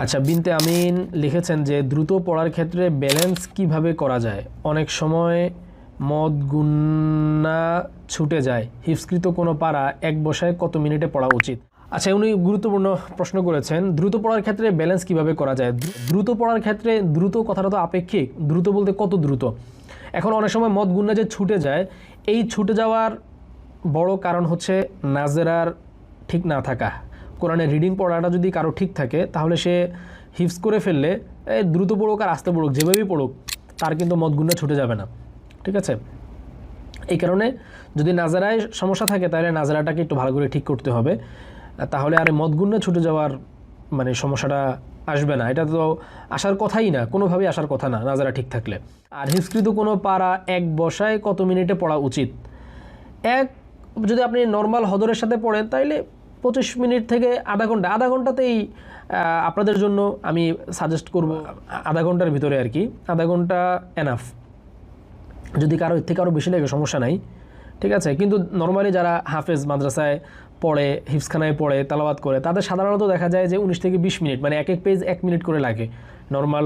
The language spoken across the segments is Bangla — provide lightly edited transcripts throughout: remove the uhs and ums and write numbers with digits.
আচ্ছা, বিনতে আমিন লিখেছেন যে দ্রুত পড়ার ক্ষেত্রে ব্যালেন্স কিভাবে করা যায়? অনেক সময় মদ গুন্না ছুটে যায়। হিফজকৃত কোনো পারা এক বসায় কত মিনিটে পড়া উচিত? আচ্ছা, উনি গুরুত্বপূর্ণ প্রশ্ন করেছেন। দ্রুত পড়ার ক্ষেত্রে ব্যালেন্স কিভাবে করা যায়? দ্রুত পড়ার ক্ষেত্রে দ্রুত কথাটা তো আপেক্ষিক। দ্রুত বলতে কত দ্রুত? এখন অনেক সময় মদ গুন্না যে ছুটে যায়, এই ছুটে যাওয়ার বড় কারণ হচ্ছে নাজেরার ঠিক না থাকা। কোরআনের রিডিং পড়াটা যদি কারো ঠিক থাকে, তাহলে সে হিফজ করে ফেললে দ্রুত পড়ুক আর আস্তে পড়ুক, যেভাবেই পড়ুক, তার কিন্তু মদ গুন্না ছুটে যাবে না। ঠিক আছে? এই কারণে যদি নাজারায় সমস্যা থাকে, তাহলে নাজারাটাকে একটু ভালো করে ঠিক করতে হবে। তাহলে আর মদ গুন্না ছুটে যাওয়ার সমস্যাটা আসবে না। এটা তো আসার কথাই না, কোনোভাবেই আসার কথা না নাজারা ঠিক থাকলে। আর হিফজকৃত কোনো পারা এক বসায় কত মিনিটে পড়া উচিত? যদি আপনি নর্মাল হদরের সাথে পড়েন, তাইলে 25 মিনিট থেকে আধা ঘন্টাতেই আপনাদের জন্য আমি সাজেস্ট করব আধা ঘন্টার ভিতরে আর কি। আধা ঘন্টা এনাফ। যদি কারো এর থেকে আরও বেশি লাগে সমস্যা নাই, ঠিক আছে। কিন্তু নর্মালি যারা হাফেজ মাদ্রাসায় পড়ে, হিফজখানায় পড়ে, তেলাওয়াত করে, তাদের সাধারণত দেখা যায় যে 19 থেকে 20 মিনিট, এক এক পেজ 1 মিনিট করে লাগে। নর্মাল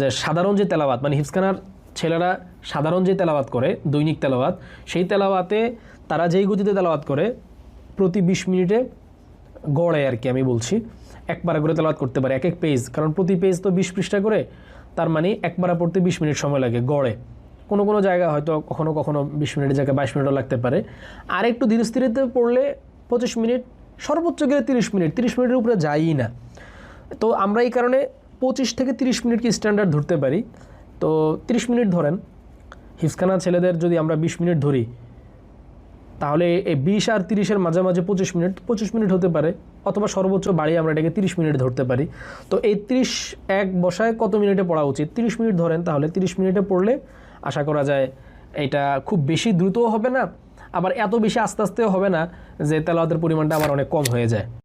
যে সাধারণ যে তেলাওয়াত, হিফজখানার ছেলেরা সাধারণ যে তেলাওয়াত করে, দৈনিক তেলাওয়াত, সেই তেলাওয়াতে তারা যেই গতিতে তেলাওয়াত করে, প্রতি 20 মিনিটে গড়ে আর কি আমি বলছি, একবার করে তেলাওয়াত করতে পারে এক এক পেজ। কারণ প্রতি পেজ তো 20 পৃষ্ঠা করে, তার একবার পড়তে 20 মিনিট সময় লাগে গড়ে। কোনো কোনো জায়গায় হয়তো কখনো কখনো 20 মিনিটের জায়গায় 22 মিনিটও লাগতে পারে। আর একটু ধীরে স্থিরতে পড়লে 25 মিনিট, সর্বোচ্চ গেলে 30 মিনিট, 30 মিনিটের উপরে যায়ই না। তো আমরা এই কারণে 25 থেকে 30 মিনিটকে স্ট্যান্ডার্ড ধরতে পারি। তো 30 মিনিট ধরেন। হিফজখানা ছেলেদের যদি আমরা 20 মিনিট ধরি, তাহলে এই 20 আর 30-এর মাঝামাঝি 25 মিনিট হতে পারে, অথবা সর্বোচ্চ বাড়িয়ে আমরা এটাকে 30 মিনিট ধরতে পারি। তো এই 30 এক বসায় কত মিনিটে পড়া উচিত? 30 মিনিট ধরেন, তাহলে 30 মিনিটে পড়লে আশা করা যায় এটা খুব বেশি দ্রুতও হবে না, আবার এত বেশি আস্তে আস্তেও হবে না যে তেলাওয়াতের পরিমাণটা আবার অনেক কম হয়ে যায়।